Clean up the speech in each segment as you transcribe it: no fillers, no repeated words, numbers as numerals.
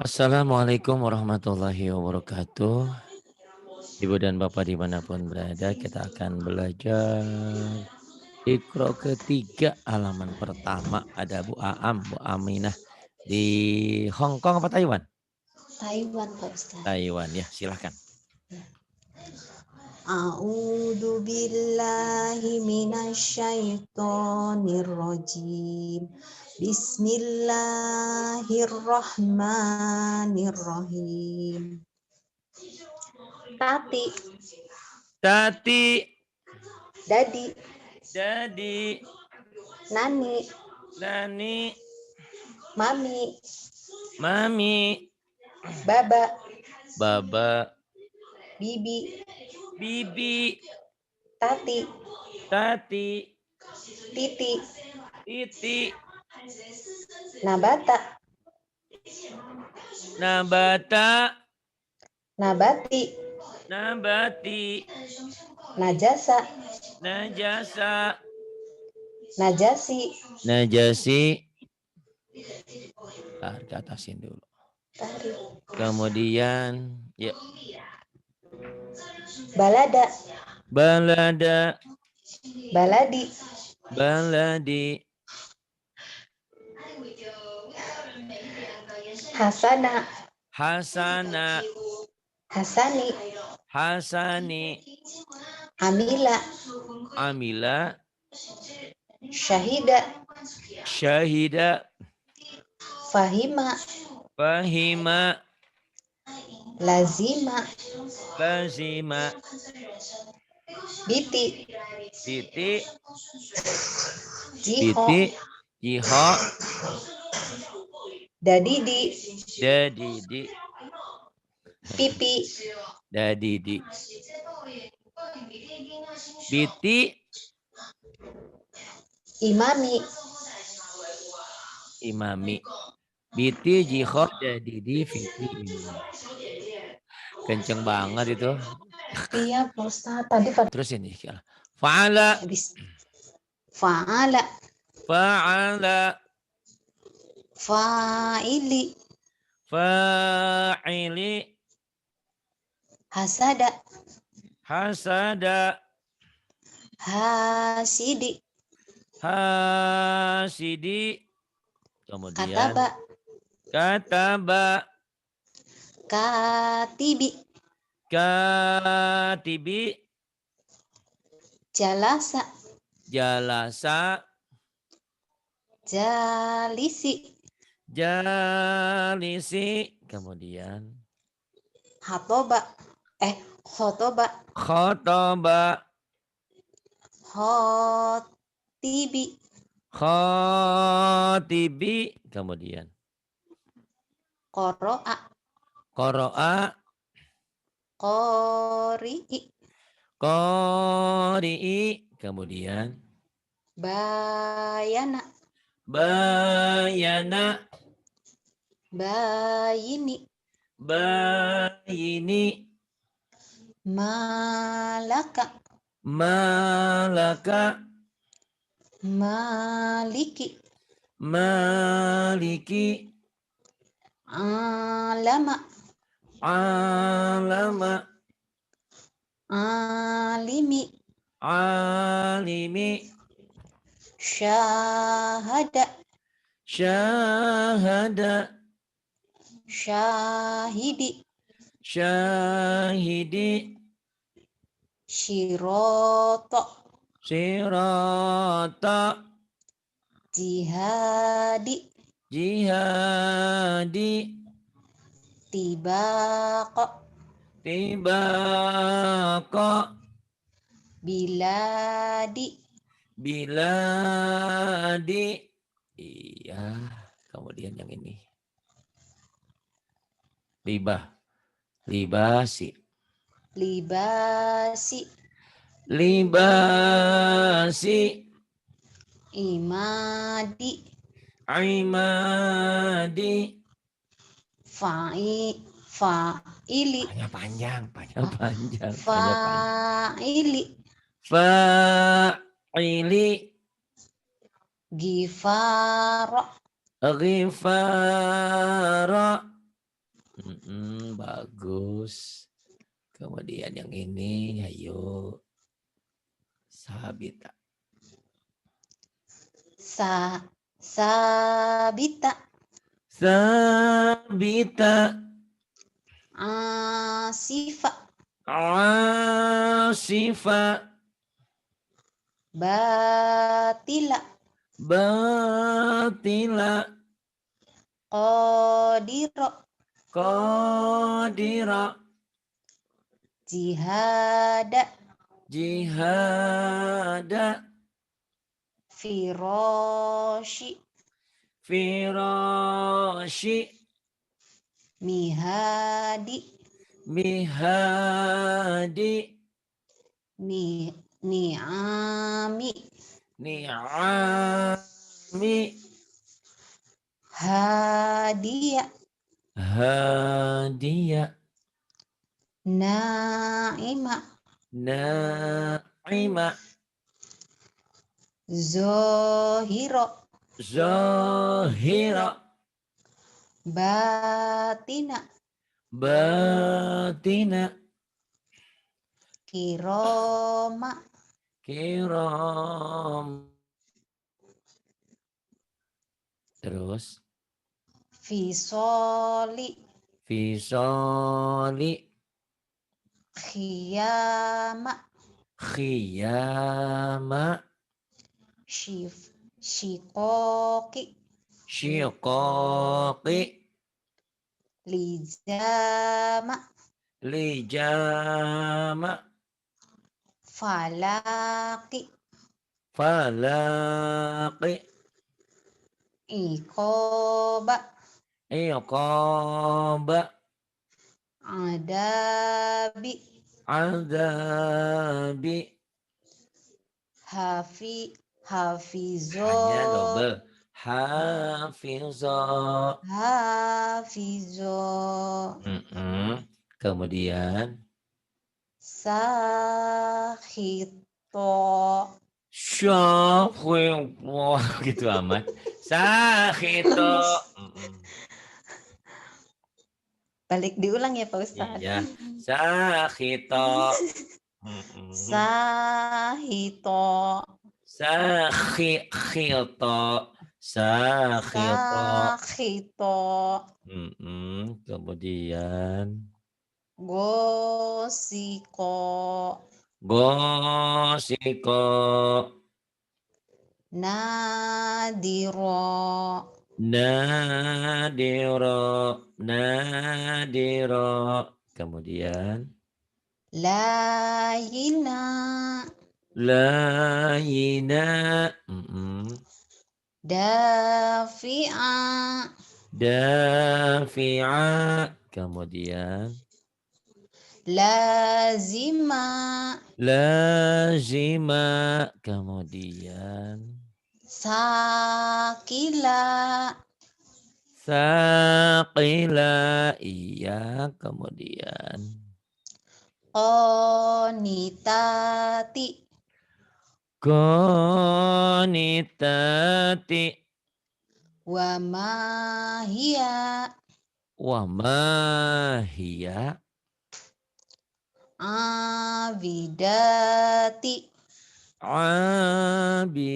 Assalamualaikum warahmatullahi wabarakatuh. Ibu dan Bapak dimanapun berada, kita akan belajar Iqra ketiga halaman pertama. Ada Bu Aam, Bu Aminah di Hong Kong apa Taiwan? Taiwan Pak Ustaz. Taiwan ya, silahkan. A'udzu billahi minasyaitonir rajim. Bismillahirrahmanirrahim. Tati, Tati, dadi, Dadi, nani, Nani, mami, Mami, baba, Baba, bibi, Bibi, tati, Tati, titi, Titi, nabata, Nabata, nabati, Nabati, najasa, Najasa, najasi, Najasi. Ke atasin dulu. tari, Kemudian ya balada, balada, baladi, baladi, hasana, hasana, hasani, hasani, amila, amila, syahida, syahida, fahima, fahima, lazima, lazima, biti, biti, jiho, biti, jiho, dadidi, dadidi, pipi, dadidi, biti, imami, imami, biti, jiho, dadidi, fiti, imami. Kenceng banget itu. Iya Pak Ustaz, tadi pada Terus ini fa'ala, habis. Fa'ala, fa'ala, fa'ili, fa'ili, hasada, hasada, hasidi, hasidi, kemudian kataba, kataba, katibi, katibi, jalasa, jalasa, jalisi, jalisi, kemudian hatoba, khotoba, khotoba, khotibi, khotibi, kemudian qoro'a, qoro'a, qori'i, qori'i, kemudian bayana, bayana, bayini, bayini, malaka, malaka, maliki, maliki, alama, alama, alimi, alimi, syahada, syahada, syahidi, syahidi, syiroto, sirata, jihadi, jihadi, tibaqo, tibaqa, biladi, biladi. Iya, kemudian yang ini. Libah, libasi, libasi, libasi, imadi, imadi. fa'ili, Panjang, panjang. fa'ili, Fa'ili, gifaro, ghifara, Bagus. Kemudian yang ini, ayo. Sabita. Sabita. Sabita. Asifa. Asifa. Batila. Batila. Qadira. Qadira. Jihada. Jihada. Firashi. Firashi. Mihadi. Mihadi. Ni'ami. Ni'ami. Hadiya. Hadiya. Naima. Naima. Zohiro. Zahira. Batina. Batina. Kiroma. Kiram. Terus. Fisoli. Fisoli. Khiyama. Khiyama. Shikoki. Syiqaqi. Lijama. Lijama. Falaki. Falaqi. Ikoba. Iqaba. Adabi. Adabi. Hafizo. Hanya double. Hafizo. Hafizo. Kemudian. Sakhito. Syafwillah. Gitu amat. Sakhito. Balik diulang ya Pak Ustadz. Iya. Sakhito. Sahito. Sakhito. Sakhito. Sakhito. Kemudian. Gosiko. Gosiko. Nadiro. Nadiro. Nadiro. Kemudian. Layina. Layina. Dafi'a. Dafi'a. Kemudian. Lazima. Lazima. Kemudian. Sakila. Saqila. Iya. Kemudian. Qanitati. Qanitati. Wa ma hiya. Wa ma hiya. Abidati. Abidati.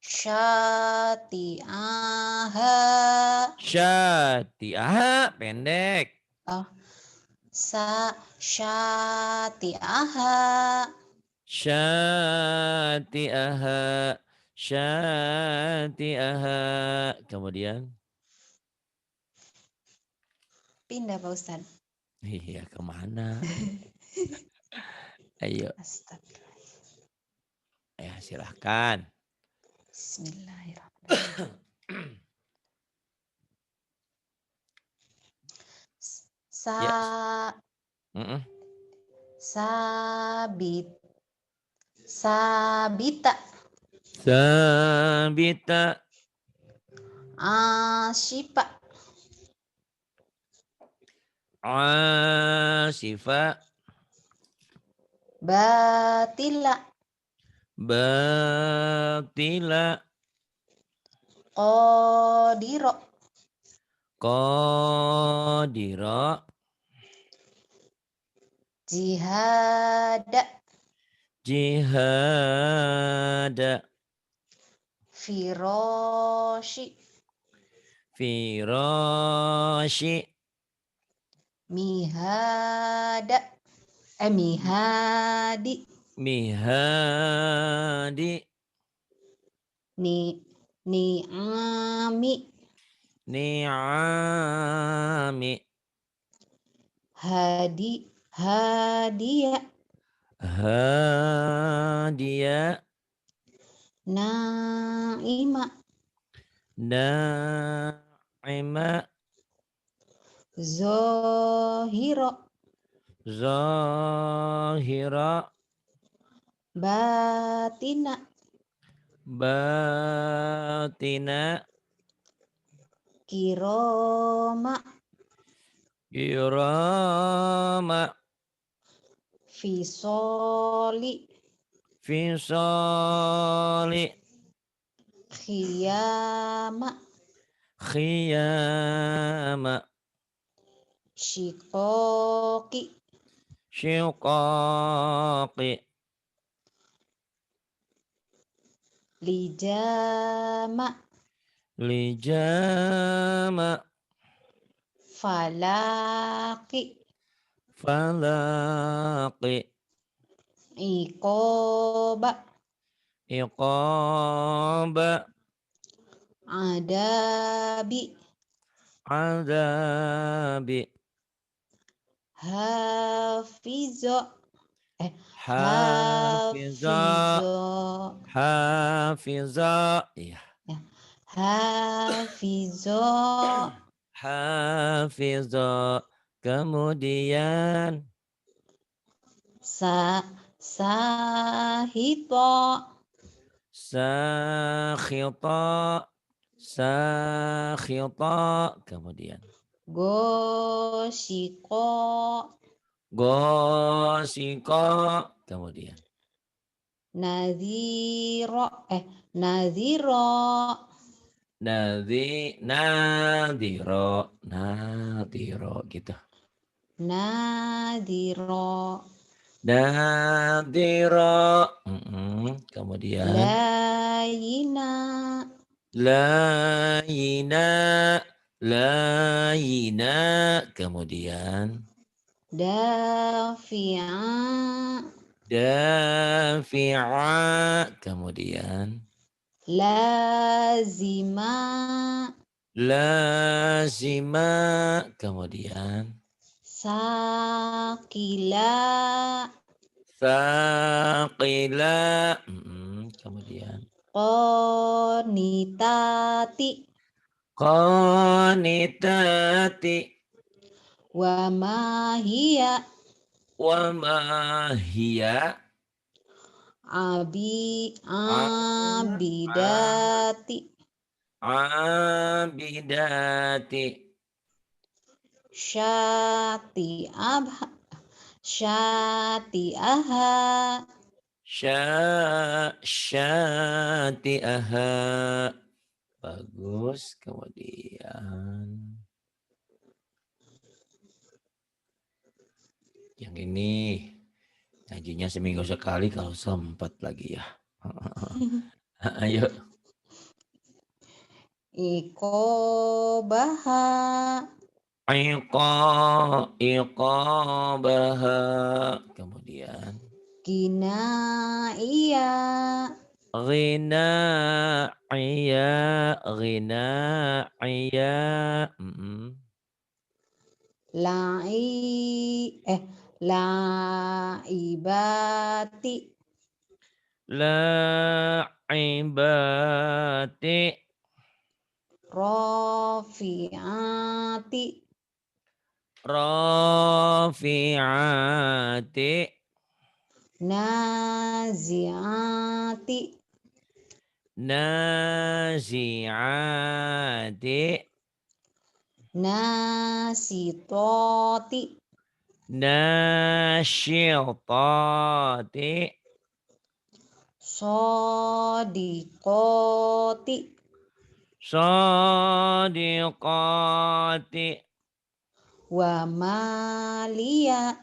Syati'aha. Syati'aha. Pendek. Oh. Syati'aha. Syati'aha. Syati'aha. Kemudian. Pindah Pak Ustadz. Iya, kemana? Ayo. Ya, silahkan. Bismillahirrahmanirrahim. Sabita. Sabita. Asyifa. Asifa. Batila. Batila. Qadiro. Qadira. Jihada. Jihada. Firoshi. Firashi. Mihada. Mihadi. Mihadi. Ni'ami. Ni'ami. Hadiah. Hadiah. Naima. Na'ima. Zohiro. Zahira. Batina. Batina. Kiroma. Irama. Fisoli. Fisali. Khiyama. Khiyama. Shikoki. Syuqaqi. Lijama. Lijama. Falaki. Falaqi. Ikoba. Iqaba. Adabi. Adabi. Hafizo. Hafiza. Hafizo. Hafiza. Iya. Ya. Hafizo. Hafiza. Kemudian Sahito. sakhita. Sakhita. Kemudian Goshiko. gosiko. Kemudian Nadhiro. Nadhiro. nadhiro. Nadhiro gitu. Nadhiro. Nadhiro. Kemudian Layina. layina. Layina. Kemudian Dafi'a. dafi'a. Kemudian Lazima. lazima. Kemudian Sakila. thaqila. Kemudian Qonitati. qanitati. Wa mahia. Wa ma hiya Abidati. abidati. Syati'aha. Syati'aha. Bagus. Kemudian yang ini ngajinya seminggu sekali kalau sempat lagi ya. Ayo. Ikobaha. Iqabaha. Kemudian Kinaiya. Ghinaiya. Ghinaiya. Laibati. La'ibati. Rafi'ati. Rafi'ati. Nazi'ati. Nazi'ati. Nasitoti. Nasyitati. Sodiqoti. Shadiqati. Wa malia.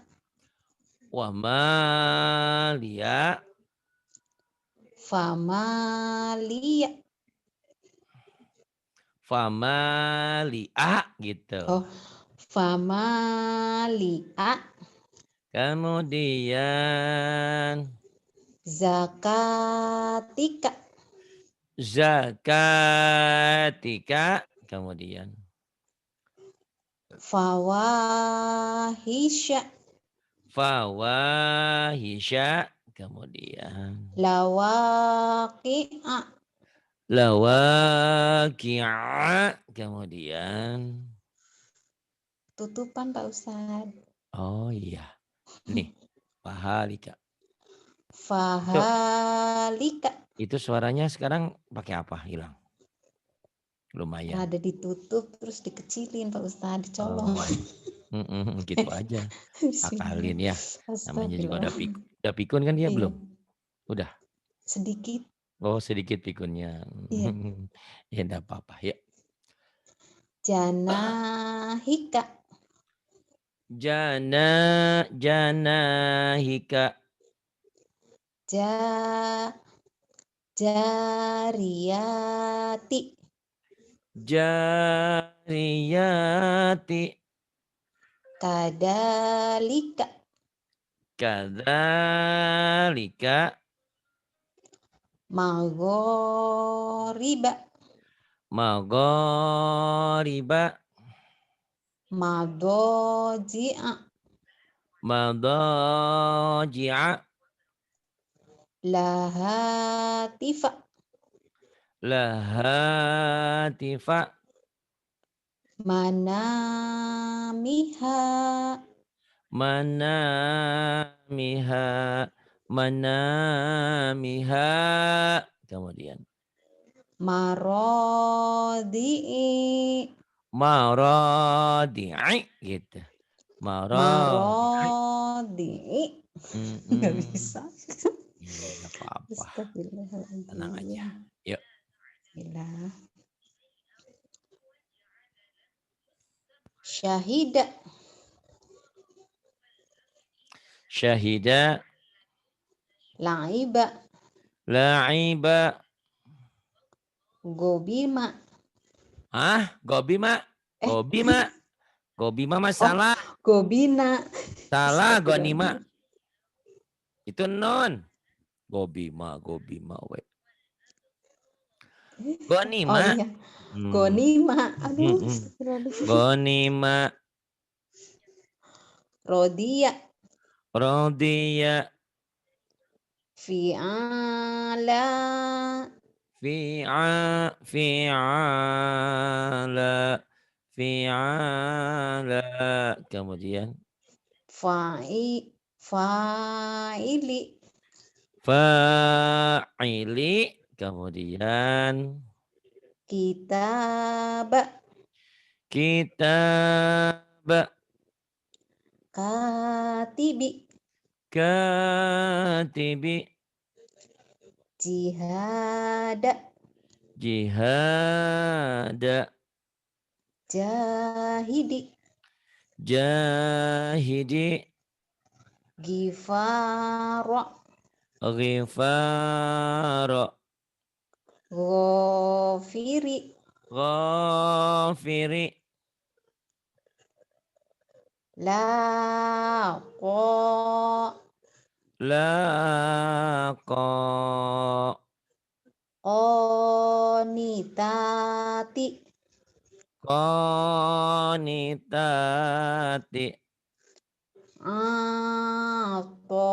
Wa malia. Famalia. Famalia gitu. Oh, famalia. Kemudian Zakatika. zakatika. Kemudian Fawahisha. fawahisya. Kemudian Lawaqi'a. lawaqi'a. Kemudian Tutupan Pak Ustadz. oh iya. Nih, pahalika. Itu Fahalika. itu suaranya sekarang pakai apa? Hilang. Lumayan. Rada ditutup terus dikecilin Pak Ustadz, dicolong. Oh. Gitu aja. Bismillah. Akalin ya. Namanya juga Astagfirullah. udah pikun kan dia Iya, belum? Udah. sedikit. Oh, sedikit pikunnya. Iya. Ya enggak apa-apa ya. Janahika. Janahika. Ja jariyati. Jariyati. Kadalika. Kadzalika. Maghoriba. Maghriba. Madoji'a. Madaji'a. Lahatifa. Lahatifa. Manamiha. Manamiha. Manamiha. Kemudian Marodi'i. maradi'i gitu. Maradi'i. Marodi'i. Nggak Mm-mm. bisa. Iya, nggak apa-apa. Tenang aja. Astagfirullahaladzim. Yuk. Bismillah. Syahida. Syahida. La'iba. La'iba. Gobima. Gobima. Eh, Gobima. Gobima mah oh, salah. Gobina. Salah gonima. Astagfirullahaladzim. Itu non. Gobima we. Oh Gonima. iya. Gonima. Aduh, Mm-mm. astagfirullahaladzim. Gonima. Rodia. Rodiya. Fi'ala. Fi'ala. Fi'ala. Kemudian Fa'ili. fa'ili. Kemudian Kitab. kitab. Katibi. Katibi. Jihad. Jihad. Jahidi. Jahidi. Gifara. Ghifar. Ghafiri. Ghafiri. Laqa. Laqa. Qanitati. Qanitati. Ato.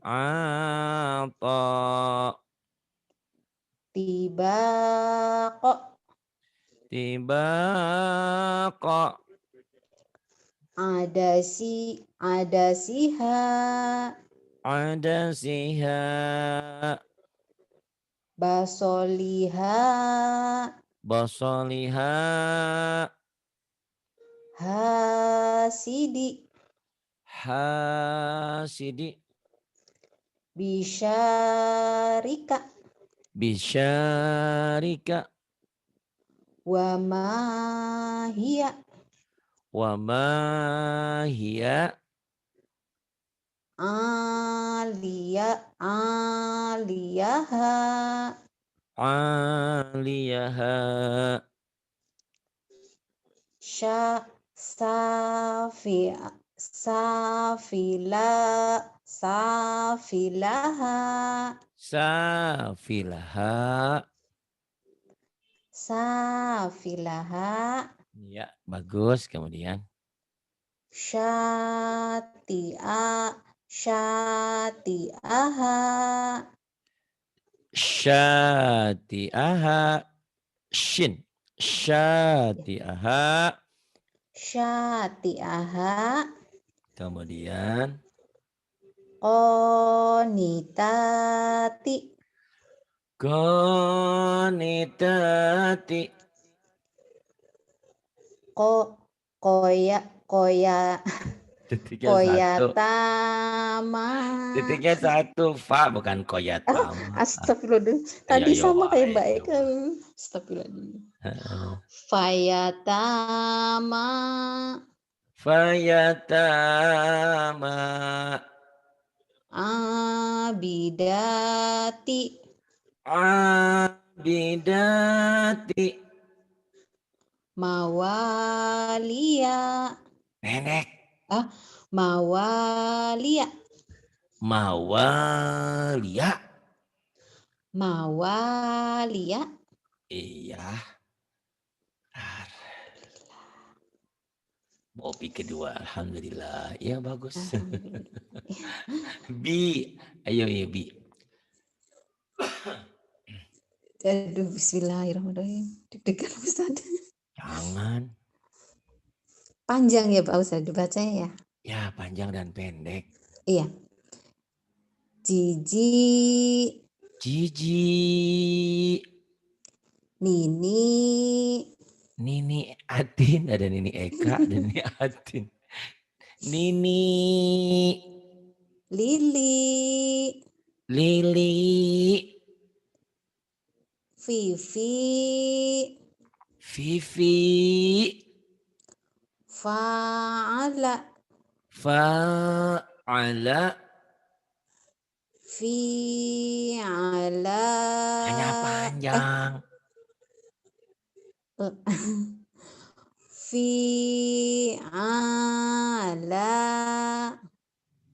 Ata. Tibaqo. Tibaqa. Adasiha. Adasiha. Basoliha. Basaliha. Hasidi. Hasidi. Bisyarika. Bisyarika. Wa ma hiya. Wa ma hiya Aliyaha. 'aliyaha. Safi safila safilaha. Safilaha. Safilaha. Ya, bagus. Kemudian Syati'aha. syati'aha. Shin. Syati'aha. Syati'aha. Kemudian Qonitati. qanitati. Ko koya koya Titiknya satu. koyatama. Titiknya satu. Fa bukan koyatama. Astagfirullahaladzim. Ya Tadi ya sama kayak Mbak itu Eka. mah. Astagfirullahaladzim. Heeh. Fayatama. Fayatama. Abidati. Abidati. Mawalia. Pendek. Mawalia. Mawalia. Mawalia. Iya. Bentar. Bopi kedua. Alhamdulillah. Iya bagus. Alhamdulillah. Bi. Ayo ya Bi. Aduh, bismillahirrahmanirrahim. Deg-degan Ustaz. Jangan. Panjang ya Pak Ustaz dibacanya ya? Ya panjang dan pendek. Iya. Jiji. Jiji. Nini. Nini Atin. Ada Nini Eka dan Nini Atin. Nini. Lili. Lili. Vivi. Vivi. Fa'ala. Fa'ala. Fi'ala. Hanya panjang. Fi'ala.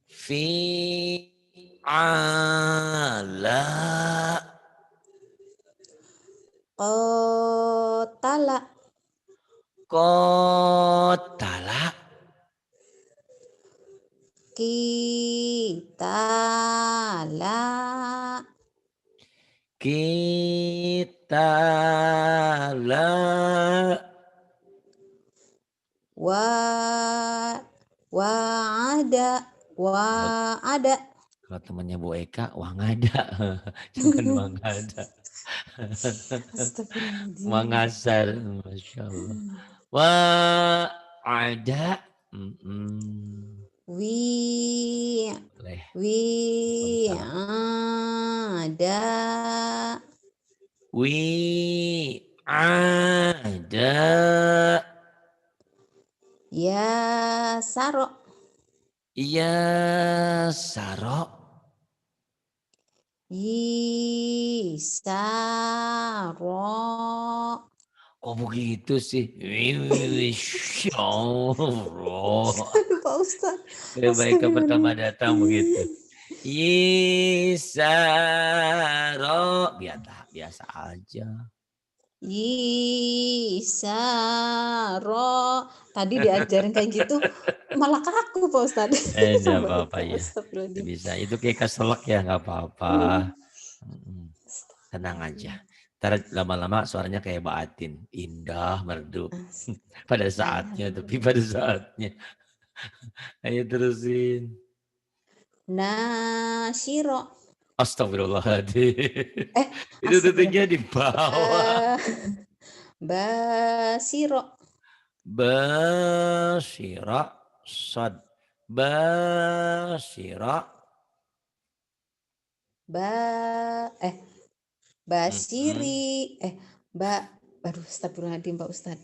Fi'ala. Qotala. Kotala. Kitala. Kitala. Wa'ada. Wa'ada. Kalau temannya Bu Eka, wangada. Jangan wangada. Astagfirullahaladzim. Mangasar. Masya Allah. Wa'ada. Boleh. Ada. Ada. Ya saro. Iya saro. Yisaro. Oh begitu sih. Insya Allah. Aduh Pak Ustaz. Kebaikan pertama Astagfirullahaladzim. datang begitu. Yisaro. Biasa aja. Yisaro. Tadi diajarin kayak gitu malah kaku Pak Ustaz. Enggak Mbak apa-apa Eka. ya. Astagfirullahaladzim. Bisa. Itu kayak keselak ya nggak apa-apa. Tenang aja. Ntar lama-lama suaranya kayak Mbak Atin. Indah, merdu. Pada saatnya, tapi pada saatnya. Ayo terusin. Nasyiro. Astagfirullahaladzim. Itu titiknya di bawah. Basiro. Basira. Sad. Basira. Basiri. Aduh, astagfirullahaladzim Pak Ustadz.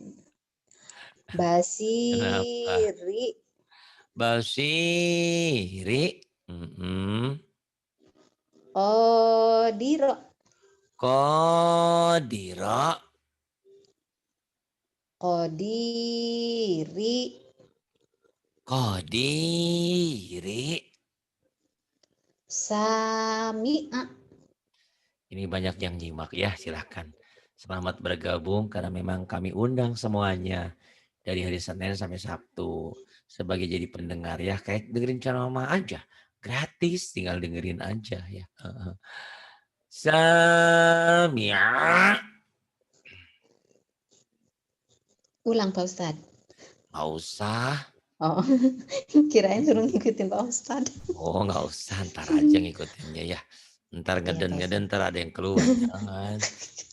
Kenapa? Basiri, Basiri. Mhm. Qadira, Qadira. Qadiri, Qadiri. Sami'a. Ini banyak yang nyimak ya, silahkan. Selamat bergabung karena memang kami undang semuanya dari hari Senin sampai Sabtu sebagai jadi pendengar ya, kayak dengerin ceramah aja, gratis, tinggal dengerin aja ya. Sami'a. Ulang Pak Ustadz. Nggak usah. Oh, kirain suruh ngikutin Pak Ustadz. Oh nggak usah, ntar aja ngikutinnya ya. Ntar Iya Pak ngeden-ngeden Ustadz. ntar ada yang keluar. Jangan. Jangan.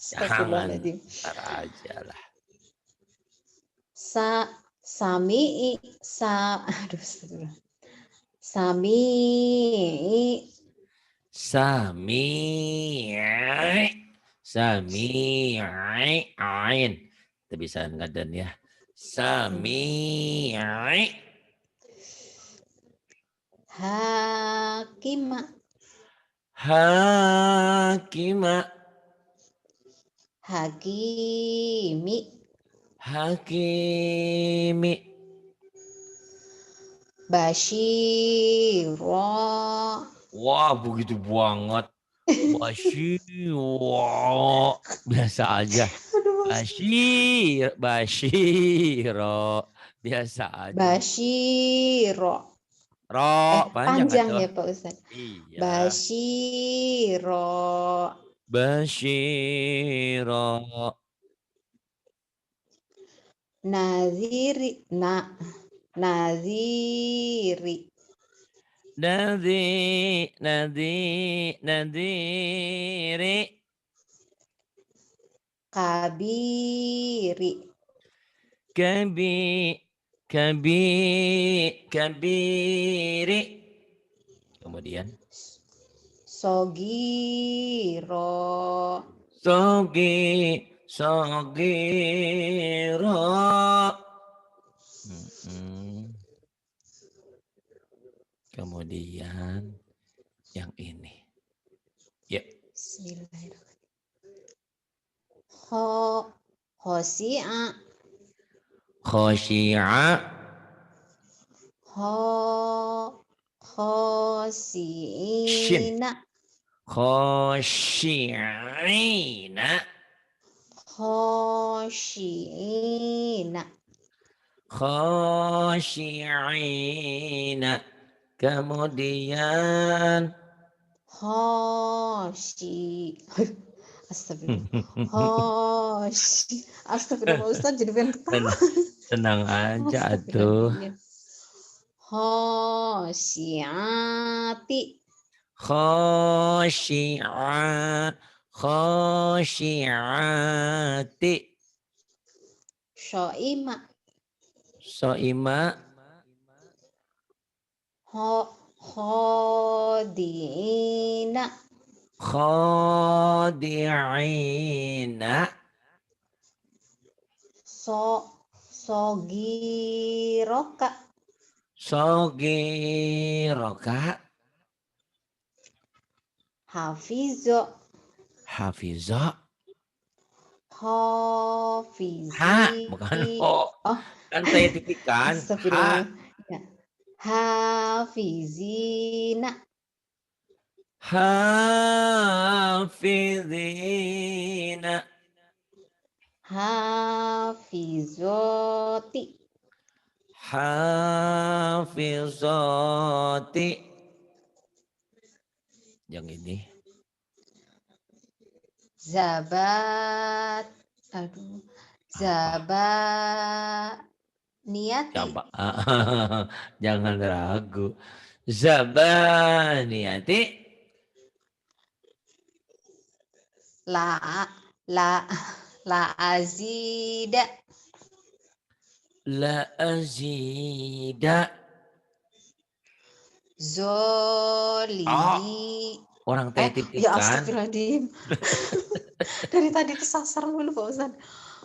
Astagfirullahaladzim. Ntar aja lah. Sami'i, aduh, astagfirullah. Sami'i, Sami'i. Sami'i. Ain. Kita bisa ngeden ya. Sami'i. Hakima, Hakima. Hakimi, Hakimi. Bashiro. Wah begitu banget. Wah, biasa aja. Aduh, Bashiro, biasa aja. Bashiro. Panjang Panjang atau? ya Pak Ustadz. Iya. Bashiro. Bashiro. Naziri, Naziri. Nadiri. Kabiri, Kabiri. Kemudian. Sogiro, Sogiro. Kemudian yang ini. Ya. Bismillahirrahmanirrahim. Khosi'a, Khosyi'a. Shin. Khosi'ina, Khosyi'ina. Khosyi'ina, Khosyi'ina. Kemudian Astagfirullah. Astagfirullah Ustaz, jadi pengen ketawa. tenang aja tuh. Astagfirullahaladzim. Khosyiati, Khosyi'ati. Syoima, Soima. Khodi'ina, Khodi'ina. Sogiroka, Sogiroka. Hafizo, Hafizo. Hafizi. Bukan ho. Oh, Kan saya titikan. astagfirullah. Ya. Hafizina, Hafizina. Hafizoti, Hafizoti. Yang ini. Zabat, Zabaniati, Jangan ragu. Zabaniati. La azida, La azida. Zolimi. Orang teh titikan. Ya astagfirullahaladzim. Dari tadi kesasar mulu Pak Ustaz.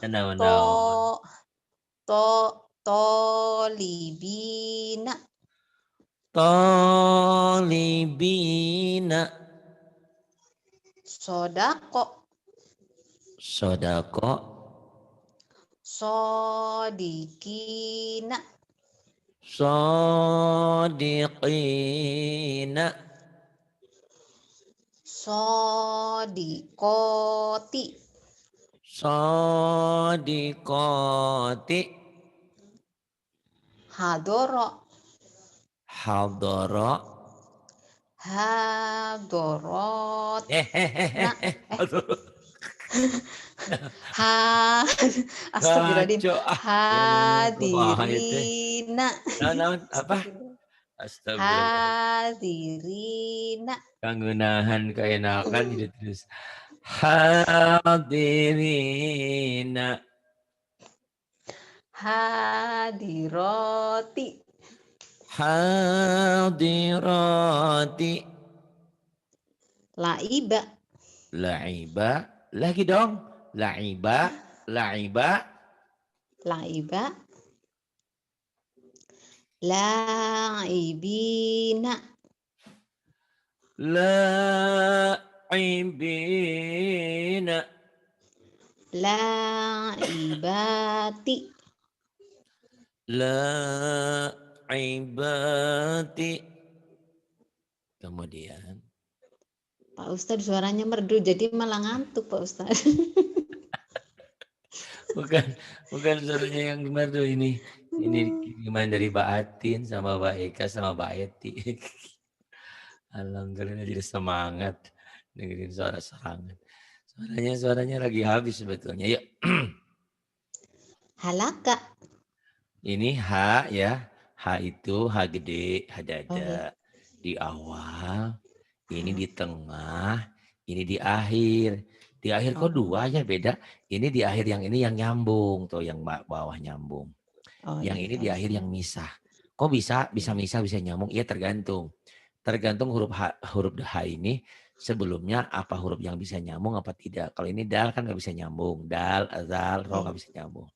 Naon-naon. To to tolibina. Tolibina. Sodako. Sodako. Sodikina. Sodiqina. Sodikoti. Sodiqoti. Hadoro. Hadara. Hadorot. Nah, Aduh, ha Astagfirullahaladzim. ngaco ah. Kumaha ieu teh? Hadirina. Naon apa? Astagfirullah. Astagfirullah. Hadirina. Kangeunahan kaenakan jadi terus. Hadirina. Hadiroti. Hadirati. Laiba. Laiba. Lagi dong. Laiba. Laiba. Laiba. Laibina. Laibina. Laibati. Laibati. Kemudian. Pak Ustadz suaranya merdu jadi malah ngantuk Pak Ustadz. Bukan, bukan suaranya yang gimana tuh ini. Ini kiriman dari Mbak Atin sama Mbak Eka sama Mbak Eti. Alhamdulillah jadi semangat dengerin suara serangan. Suaranya lagi habis sebetulnya. Yuk. Halaka. Ini H ya. H itu H gede, H Oh dada. ya. Di awal, ini di tengah, ini di akhir. Di akhir kok Oh. dua ya beda. Ini di akhir yang ini yang nyambung tuh, yang bawah nyambung. Oh Yang iya ini Pak di akhir Ustadz. yang misah. Kok bisa misah, bisa nyambung? Iya tergantung. Tergantung huruf H ini sebelumnya apa huruf yang bisa nyambung apa tidak. Kalau ini dal kan nggak bisa nyambung. Dal, azal, ro Iya. nggak bisa nyambung.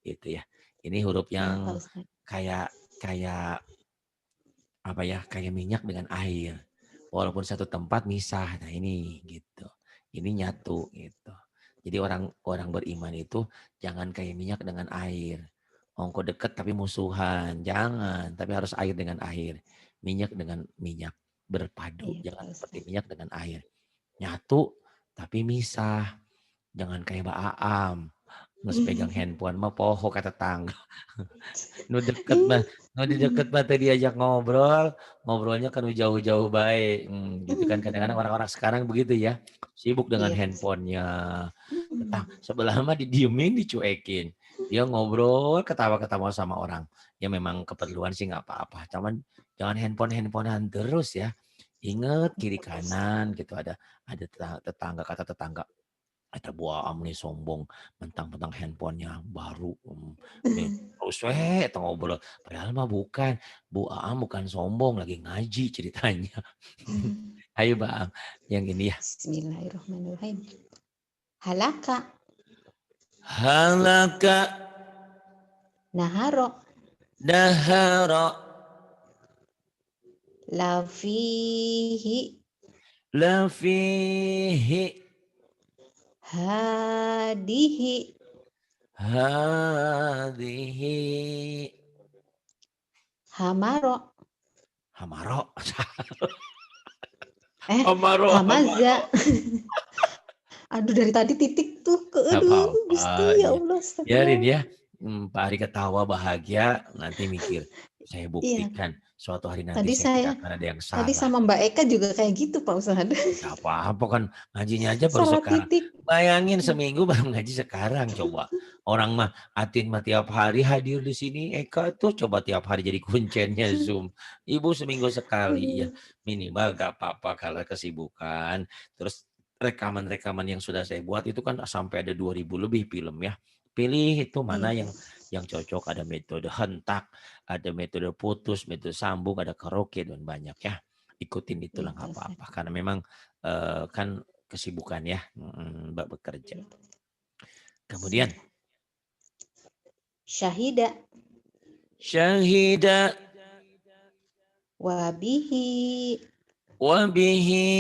Itu ya. Ini huruf Iya Pak yang Ustadz. kayak apa ya? Kayak minyak dengan air. Walaupun satu tempat misah. Nah ini gitu. Ini nyatu gitu. Jadi orang beriman itu jangan kayak minyak dengan air. Ongko deket tapi musuhan. Jangan. Tapi harus air dengan air. Minyak dengan minyak. Berpadu. Iya Jangan Pak seperti Ustadz. minyak dengan air. Nyatu tapi misah. Jangan kayak Mbak Aam. Nges pegang handphone mah poho kata tangga. Nu deket mah, nu di deket mah teh diajak ngobrol, ngobrolnya kan jauh-jauh baik. Gitu kan kadang-kadang orang-orang sekarang begitu ya. Sibuk dengan Iya Pak Ustadz. handphonenya. Sebelah mah didiemin, dicuekin. Dia ngobrol, ketawa-ketawa sama orang. Ya memang keperluan sih nggak apa-apa. Cuman jangan handphone-handphonean terus ya. Ingat Iya kiri Pak Ustadz. kanan gitu ada tetangga kata tetangga ada buah am nih sombong mentang-mentang handphonenya baru terus eta ngobrol padahal mah bukan Bu Aam bukan sombong lagi ngaji ceritanya. Ayo Mbak Aam yang ini ya. Bismillahirrahmanirrahim. Halaka. Halaka Naharo. dahara Lafihi. lafihi Hadihi. hadhihi Hamaro. hamaro Eh, hamaro Hamaza. Aduh dari tadi titik tuh ke Nggak aduh apa-apa, Gusti ya iya. Allah Biarin astagfirullah. ya, Pak Ari ketawa bahagia, nanti mikir, saya Iya, buktikan suatu hari nanti tadi saya tidak saya akan ada yang tadi salah. sama Mbak Eka juga kayak gitu Pak Ustadz. Nggak apa-apa kan ngajinya aja baru Salah sekarang. titik. Bayangin seminggu baru ngaji sekarang coba. Orang mah Atin mah tiap hari hadir di sini, Eka tuh coba tiap hari jadi kuncennya Zoom. Ibu seminggu sekali ya, minimal gak apa-apa kalau kesibukan. Terus rekaman-rekaman yang sudah saya buat itu kan sampai ada 2000 lebih film ya. Pilih itu Iya. mana yang cocok, ada metode hentak, ada metode putus, metode sambung, ada karaoke dan banyak ya. Ikutin Iya itulah Pak nggak Ustadz. apa-apa karena memang kan kesibukan ya, Mbak bekerja. Iya. Kemudian Siap. Syahida. Syahida. Wabihi. Wabihi.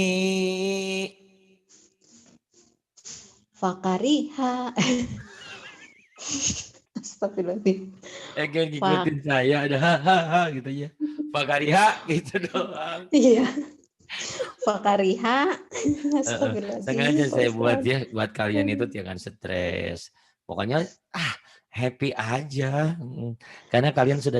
Fakariha. Astagfirullahaladzim. Jangan Fak. ngikutin saya ada hahaha gitu ya. Fakariha gitu doang. Iya. Fakariha. Sengaja Astagfirullahaladzim, Pak saya buat Ustadz. ya, buat kalian itu jangan stres. Pokoknya happy aja. Karena kalian sudah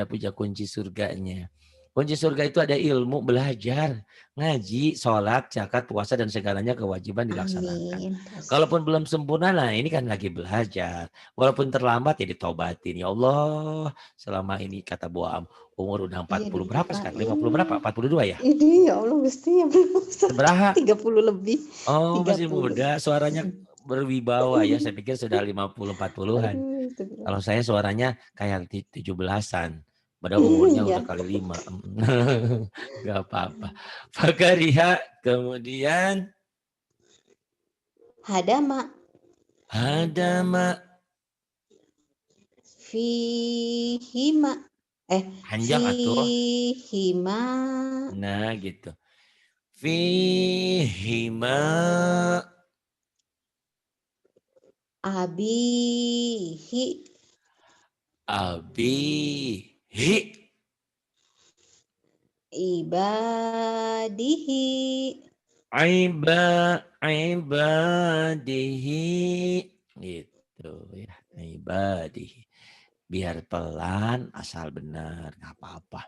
punya kunci surganya. Kunci surga itu ada ilmu, belajar, ngaji, sholat, zakat, puasa, dan segalanya kewajiban dilaksanakan. Amin. Kalaupun belum sempurna, nah ini kan lagi belajar. Walaupun terlambat ya ditobatin. Ya Allah, selama ini kata Bu Am, umur udah Iya 40 berapa deg-degan sekarang? 50 ini. berapa? 42 ya? Ini ya Allah Gusti ya belum Seberapa? 30 lebih. Oh, masih 30. muda, suaranya berwibawa ya. Saya pikir sudah 50 40-an. Aduh, Kalau astagfirullah. saya suaranya kayak 17-an. Padahal umurnya Iya. udah kali 5. Gak apa-apa. Fakaria, kemudian Hadama. hadama, Fihima. panjang atuh. Fihima. Nah, gitu. Fihima Abihi. abihi Ibadihi. ibadihi gitu ya, ibadihi. Biar pelan asal benar, nggak apa-apa.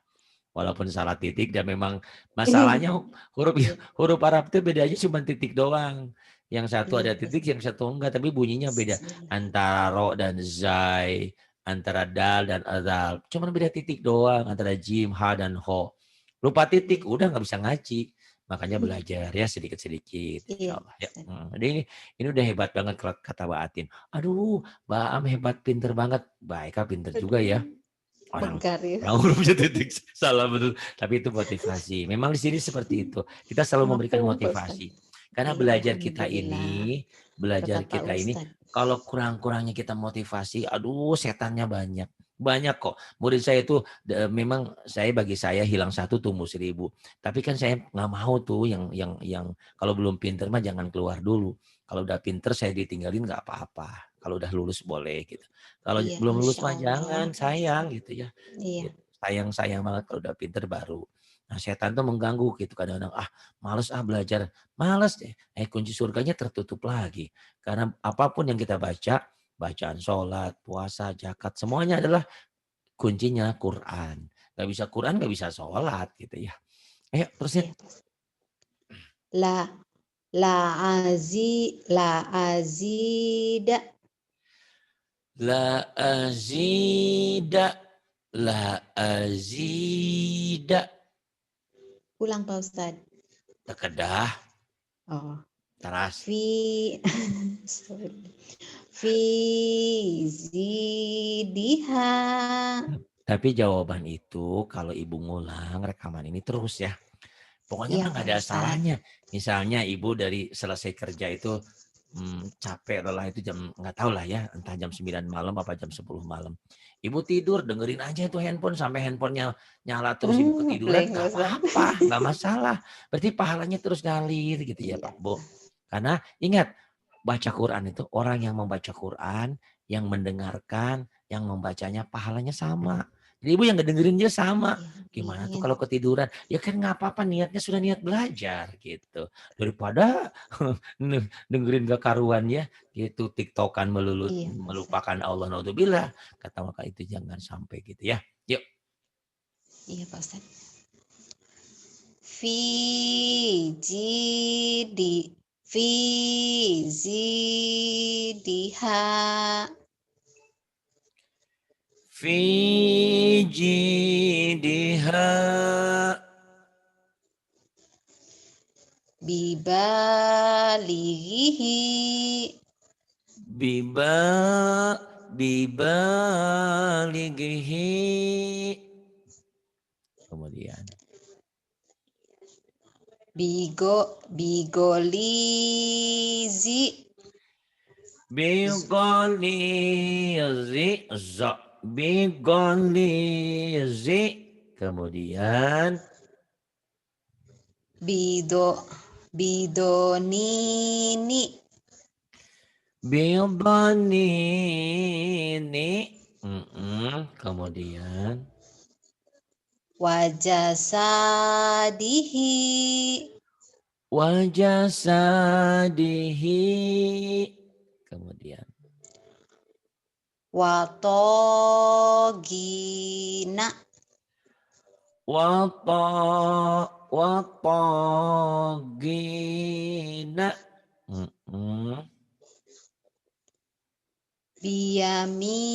Walaupun salah titik dan memang masalahnya huruf Iya, huruf Arab itu bedanya cuma titik doang. Yang satu iya, ada Pak titik, yang Ustadz. satu enggak, tapi bunyinya beda. Bismillah. Antara ro dan zai, antara dal dan azal. Cuma beda titik doang, antara jim, ha dan ho. Lupa titik, udah nggak bisa ngaji. Makanya belajar ya sedikit-sedikit, Iya, insya Allah. Pak Ya. Ustadz. Jadi ini udah hebat banget kata Mbak Atin. Aduh, Mbak Am hebat, pinter banget. Baik, pinter juga ya. Aduh, Orang pegar ya. orang hurufnya titik salah betul. Tapi itu motivasi. Memang di sini seperti itu. Kita selalu memberikan Maafum, Pak motivasi. Ustadz. Karena Iya, Alhamdulillah. belajar Berkat Pak kita ini, Ustadz. kalau kurang-kurangnya kita motivasi, aduh setannya banyak. Banyak kok. Murid saya itu memang bagi saya hilang satu tumbuh 1000. Tapi kan saya nggak mau tuh yang kalau belum pinter mah jangan keluar dulu. Kalau udah pinter saya ditinggalin nggak apa-apa. Kalau udah lulus boleh gitu. Kalau Iya, belum lulus Masya mah Allah, jangan, Pak sayang Ustadz. gitu ya. Iya, Gitu. Sayang banget kalau udah pinter baru. Nah, setan tuh mengganggu gitu kadang-kadang, males belajar. Males deh. Kunci surganya tertutup lagi. Karena apapun yang kita baca, bacaan sholat, puasa, zakat, semuanya adalah kuncinya Quran. Gak bisa Quran, gak bisa sholat gitu ya. Ayo terusin. iya, Pak Ustadz. La, la azida. La azida, la azida. Ulang, Pak Ustadz. Tekedah, Oh, teras. fi, fi zidiha. Tapi jawaban itu kalau ibu ngulang rekaman ini terus ya. Pokoknya Iya, mah nggak Pak ada Ustadz. salahnya. Misalnya ibu dari selesai kerja itu capek lelah itu jam nggak tahu lah ya, entah jam 9 malam apa jam 10 malam. Ibu tidur dengerin aja itu handphone sampai handphonenya nyala terus ibu ketiduran Boleh, Pak nggak Ustadz. apa-apa, nggak masalah. Berarti pahalanya terus ngalir gitu ya Iya. Pak Bu. Karena ingat baca Quran itu orang yang membaca Quran, yang mendengarkan, yang membacanya pahalanya sama. Jadi ibu yang ngedengerin dia sama. Gimana tuh Amin. kalau ketiduran? Ya kan nggak apa-apa, niatnya sudah niat belajar gitu. Daripada dengerin gak karuan ya gitu, tiktokan melulu Iya, Pak Ustadz. melupakan Allah, naudzubillah. Kata maka itu jangan sampai gitu ya. Yuk. Iya, Pak Ustadz. Fi jidi. Fi zidiha. Fi jidha Bibalighihi. biba bibalighi. Kemudian Bigolizi. Bigolizi za. Bigolizi. Kemudian bidonini, bidonini. Kemudian wajasadihi, wajah sadihi. Kemudian watogina, watogina.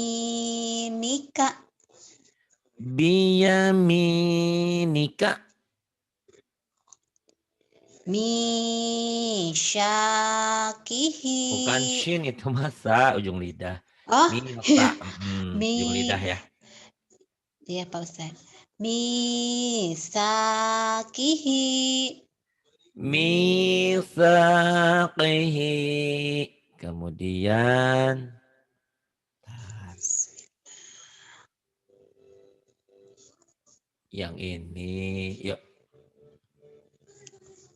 biyaminika, Biyaminika. misyakihi. Bukan shin itu masa ujung lidah. Oh, Misa. Ujung mi, lidah ya. iya Pak Ustadz. Misakihi, Misaqihi. Kemudian yang ini yuk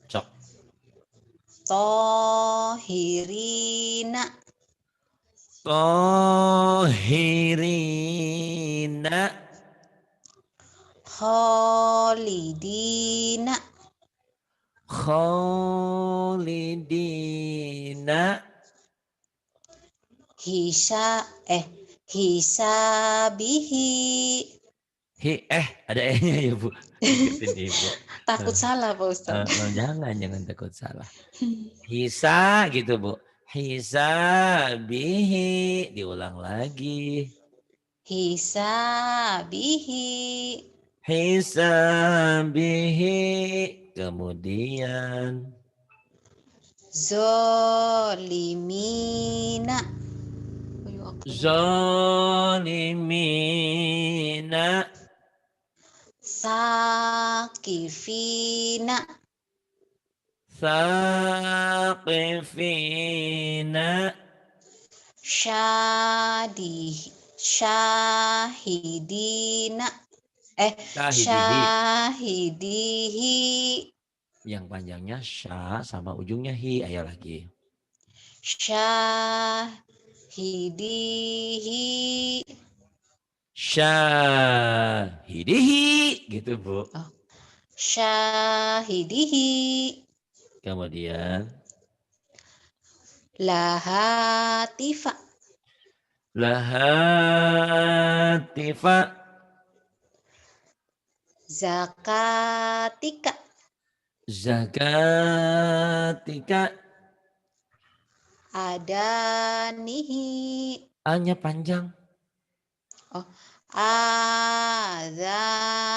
cok. tohirina, Tohirina. kholidina, Kholidina. hisabihi. Ada nya ya Bu. Ikutin Ibu. Takut salah Pak Ustadz. Jangan takut salah. Hisa gitu Bu. Hisabihi. Diulang lagi. Hisabihi, Hisabihi. Kemudian zolimina, zalimina. sakifina, Saqifina. syahidina, Syahidihi. syahidihi, Yang panjangnya sya sama ujungnya hi. Ayo lagi. syahidihi, Syahidihi. Gitu Bu. syahidihi, Kemudian lahatifa, lahatifa. zakatika, Zakatika. adanihi, A-nya panjang.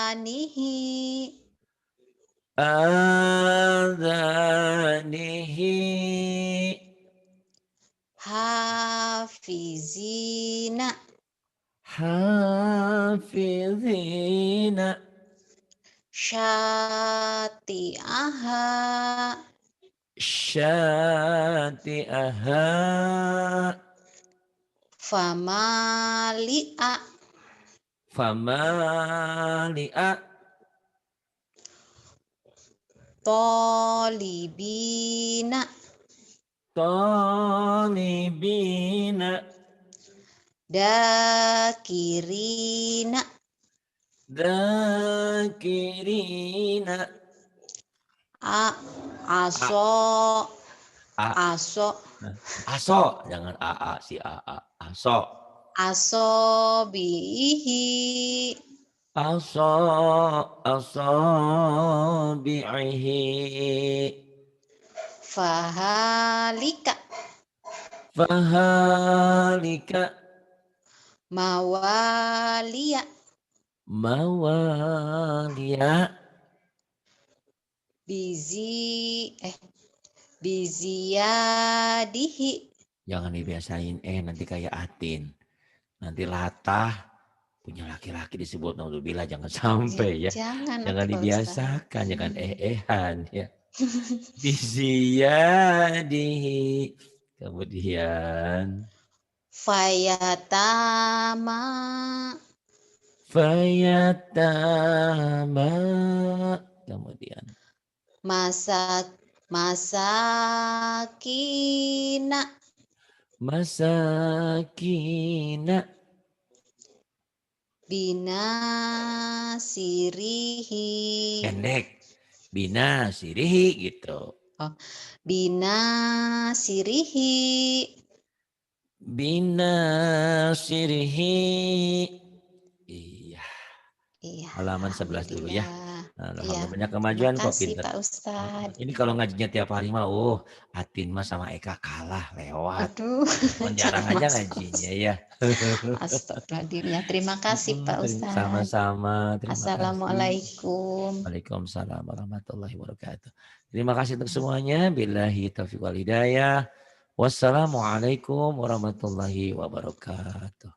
adanihi, Adanihi. hafizina, Hafizina. syati'aha, Syati'aha. famali'a, Famali'a. tolibina, Talibina. dakirina, Dzakirina. aso, A. aso, Aso. Jangan AA si AA. Aso. asobihi, Aso. Asabi'ihi. fahalika, Fahalika. mawalia, Mawalia. biziyadihi. Jangan dibiasain nanti kayak atin. Nanti latah punya laki-laki disebut naudzubillah, jangan sampai ya. Jangan Jangan Pak Ustadz. dibiasakan, jangan ya. Biziyadihi. Kemudian Fayatama. fayatama. Kemudian Masak masakina. masakina. Binasirihi. Pendek. Bina sirihi gitu. Oh, binasirihi. Bina sirihi. Iya. Iya, Halaman 11 dulu ya. alhamdulillah. Nah, Iya, alhamdulillah banyak terima kemajuan kok, kasih pinter. Pak Ustadz. Ini kalau ngajinya tiap hari mah, Atin mah sama Eka kalah lewat. Aduh, Cuman jarang jangan aja mas. ngajinya ya. Astagfirullahaladzim. Ya, terima kasih Pak Ustadz. Sama-sama, terima kasih. Assalamualaikum. Waalaikumsalam warahmatullahi wabarakatuh. Terima kasih untuk semuanya. Billahi taufiq wal hidayah. Wassalamualaikum warahmatullahi wabarakatuh.